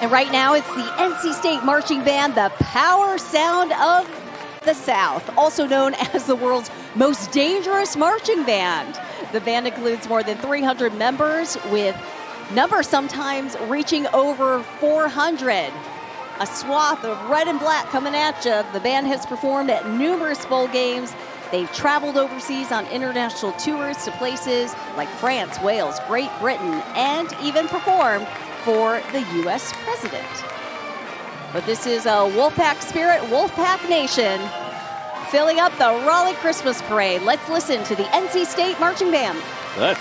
And right now it's the NC State Marching Band, the power sound of the South, also known as the world's most dangerous marching band. The band includes more than 300 members, with numbers sometimes reaching over 400. A swath of red and black coming at you. The band has performed at numerous bowl games. They've traveled overseas on international tours to places like France, Wales, Great Britain, and even performed for the U.S. president. But this is a Wolfpack spirit, Wolfpack Nation, filling up the Raleigh Christmas Parade. Let's listen to the NC State Marching Band. Let's